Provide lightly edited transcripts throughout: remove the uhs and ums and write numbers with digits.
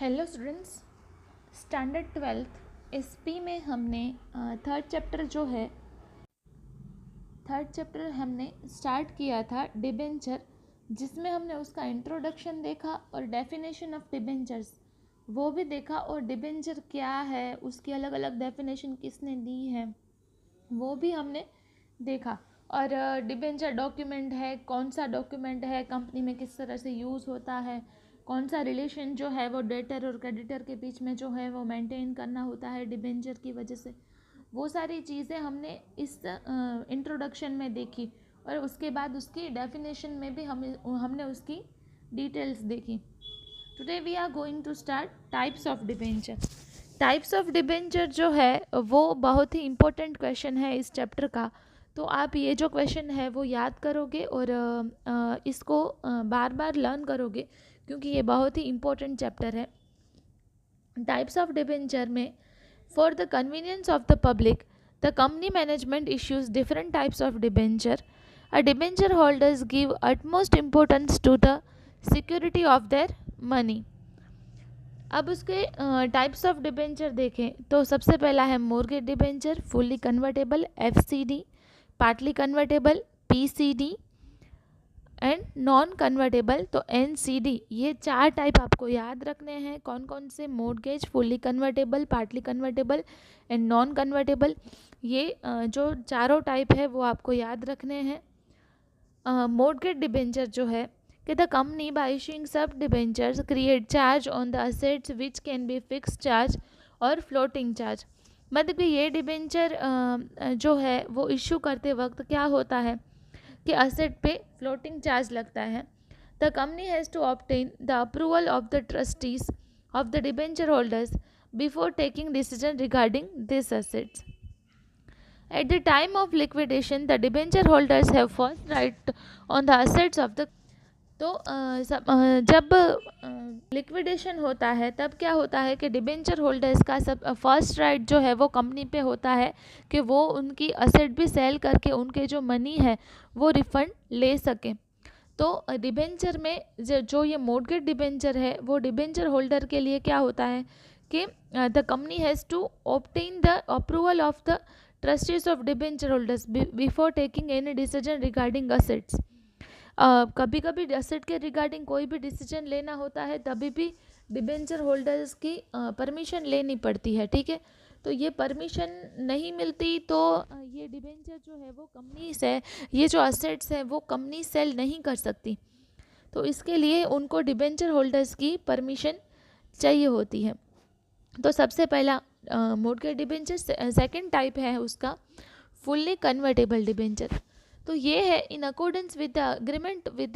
Hello students, standard 12th SP में हमने third chapter हमने स्टार्ट किया था डिबेंचर, जिसमें हमने उसका इंट्रोडक्शन देखा और डेफिनेशन ऑफ डिबेंचर्स वो भी देखा, और डिबेंचर क्या है, उसकी अलग अलग डेफिनेशन किसने दी है वो भी हमने देखा। और डिबेंचर डॉक्यूमेंट है, कौन सा डॉक्यूमेंट है, कंपनी में किस तरह से यूज़ होता है, कौन सा रिलेशन जो है वो डेटर और क्रेडिटर के बीच में जो है वो मेंटेन करना होता है डिबेंचर की वजह से, वो सारी चीज़ें हमने इस इंट्रोडक्शन में देखी। और उसके बाद उसकी डेफिनेशन में भी हमने उसकी डिटेल्स देखी। Today we are going to start types of debenture. Types of debenture जो है वो बहुत ही इम्पोर्टेंट क्वेश्चन है इस चैप्टर का। तो आप ये जो क्वेश्चन है वो याद करोगे और इसको बार बार लर्न करोगे, क्योंकि ये बहुत ही इम्पोर्टेंट चैप्टर है। टाइप्स ऑफ डिबेंचर में, for the convenience of the public, the company management issues different types of debenture. A debenture holders give utmost importance to the security of their money. अब उसके types of debenture देखें तो सबसे पहला है mortgage debenture, fully convertible FCD, partly convertible PCD and non convertible तो NCD. ये चार टाइप आपको याद रखने हैं. कौन कौन से? Mortgage, fully convertible, partly convertible and non convertible. ये जो चारों टाइप है वो आपको याद रखने हैं. मोर्गेज डिबेंचर जो है कि द कंपनी बाय इशूइंग सब debentures create charge on the assets which can be fix charge और फ्लोटिंग चार्ज. मतलब कि ये डिबेंचर जो है वो इशू करते वक्त क्या होता है कि असेट पे फ्लोटिंग चार्ज लगता है. The company has to obtain the approval of the trustees of the debenture holders before taking decision regarding this assets. At the time of liquidation, the debenture holders have first right on the assets of the. तो जब liquidation होता है तब क्या होता है कि debenture holders का सब फर्स्ट राइट जो है वो कंपनी पे होता है कि वो उनकी असेट भी सेल करके उनके जो मनी है वो रिफंड ले सकें. तो डिबेंचर में जो ये मोर्गेज डिबेंचर है वो डिबेंचर होल्डर के लिए क्या होता है कि the company has to obtain the approval of the trustees of debenture holders before taking any decision regarding assets. कभी कभी असेट के रिगार्डिंग कोई भी डिसीजन लेना होता है तभी भी डिबेंचर होल्डर्स की परमिशन लेनी पड़ती है. ठीक है, तो ये परमिशन नहीं मिलती तो ये डिबेंचर जो है वो कंपनी से, ये जो असेट्स है वो कंपनी सेल नहीं कर सकती. तो इसके लिए उनको डिबेंचर होल्डर्स की परमिशन चाहिए होती है. तो सबसे पहला मोर्गेज डिबेंचर. सेकंड टाइप है उसका फुल्ली कन्वर्टेबल डिबेंचर. तो ये है in accordance with the agreement with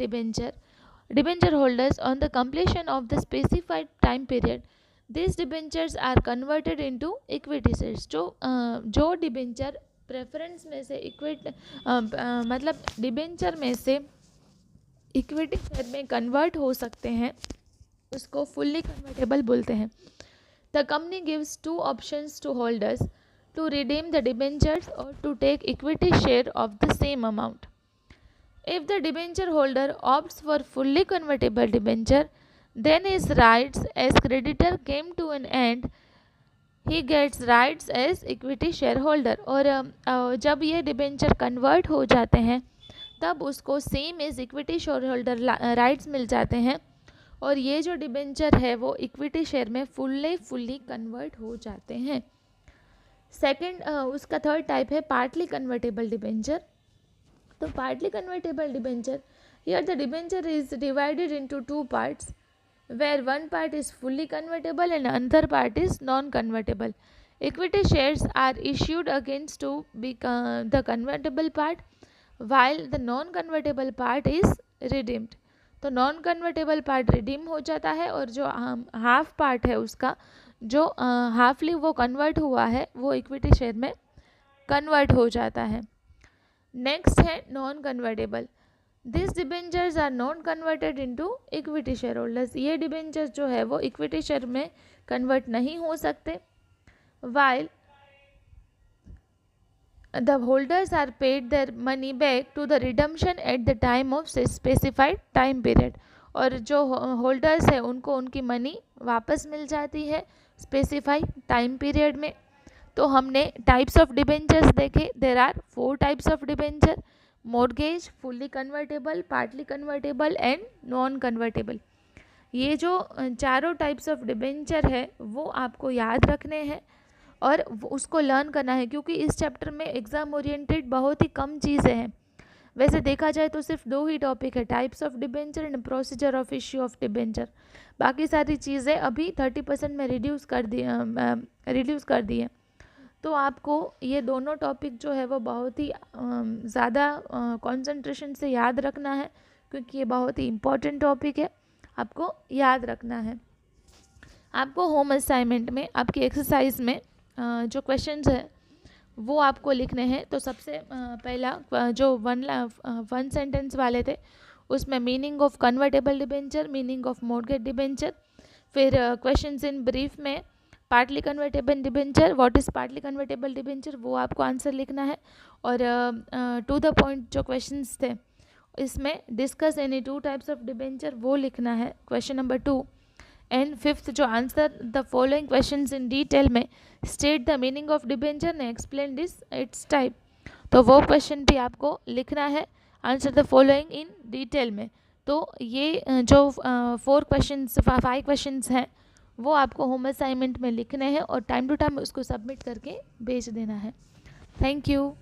debenture holders on the completion of the specified time period this debentures are converted into equity shares. जो डिबेंचर प्रेफरेंस में से मतलब debenture में से इक्विटी शेयर में कन्वर्ट हो सकते हैं उसको फुल्ली कन्वर्टेबल बोलते हैं. The company gives two options to holders to redeem the debentures or to take equity share of the same amount. If the debenture holder opts for fully convertible debenture, then his rights as creditor came to an end. He gets rights as equity shareholder. और जब ये debenture convert हो जाते हैं तब उसको same as equity share holder rights मिल जाते हैं, और ये जो डिबेंचर है वो इक्विटी शेयर में फुल्ली कन्वर्ट हो जाते हैं. सेकंड उसका थर्ड टाइप है पार्टली कन्वर्टेबल डिबेंचर. तो partly convertible debenture, here the debenture is divided into two parts where one part is fully convertible and another part is non convertible. Equity shares are issued against to be the convertible part while the non convertible part is redeemed. तो non convertible part redeem हो जाता है और जो half part है उसका जो हाफली वो कन्वर्ट हुआ है वो इक्विटी शेयर में कन्वर्ट हो जाता है. नेक्स्ट है non convertible. This debentures are not converted into equity share holders. ये डिबेंचर्स जो है वो इक्विटी शेयर में कन्वर्ट नहीं हो सकते. while the holders are paid their money back to the redemption at the time of specified time period. और जो होल्डर्स है उनको उनकी मनी वापस मिल जाती है स्पेसिफाई टाइम पीरियड में। तो हमने टाइप्स ऑफ डिबेंचर्स देखे, there are 4 types of debenture, mortgage, fully convertible, partly convertible and non convertible. ये जो चारों टाइप्स ऑफ डिबेंचर है वो आपको याद रखने हैं और उसको लर्न करना है, क्योंकि इस चैप्टर में एग्ज़ाम ओरिएंटेड बहुत ही कम चीज़ें हैं। वैसे देखा जाए तो सिर्फ 2 ही टॉपिक है, types of debenture and procedure of issue of debenture. बाकी सारी चीज़ें अभी 30% में रिड्यूस कर दी है। तो आपको ये दोनों टॉपिक जो है वो बहुत ही ज़्यादा कंसंट्रेशन से याद रखना है, क्योंकि ये बहुत ही इम्पोर्टेंट टॉपिक है, आपको याद रखना है। आपको होम असाइनमेंट में आपकी एक्सरसाइज में जो क्वेश्चंस है वो आपको लिखने हैं। तो सबसे पहला जो वन सेंटेंस वाले थे उसमें meaning of convertible debenture, meaning of mortgage debenture, फिर क्वेश्चंस इन ब्रीफ में partly convertible debenture, what is partly convertible debenture, वो आपको आंसर लिखना है। और टू द पॉइंट जो क्वेश्चंस थे इसमें discuss any 2 types of debenture वो लिखना है, क्वेश्चन नंबर 2। एंड 5th जो answer the following questions in detail में, state the meaning of debenture and explain this its type. तो वो क्वेश्चन भी आपको लिखना है, answer the following in detail में। तो ये जो 5 क्वेश्चंस हैं वो आपको होम असाइनमेंट में लिखने हैं और टाइम टू टाइम उसको सबमिट करके भेज देना है। Thank you.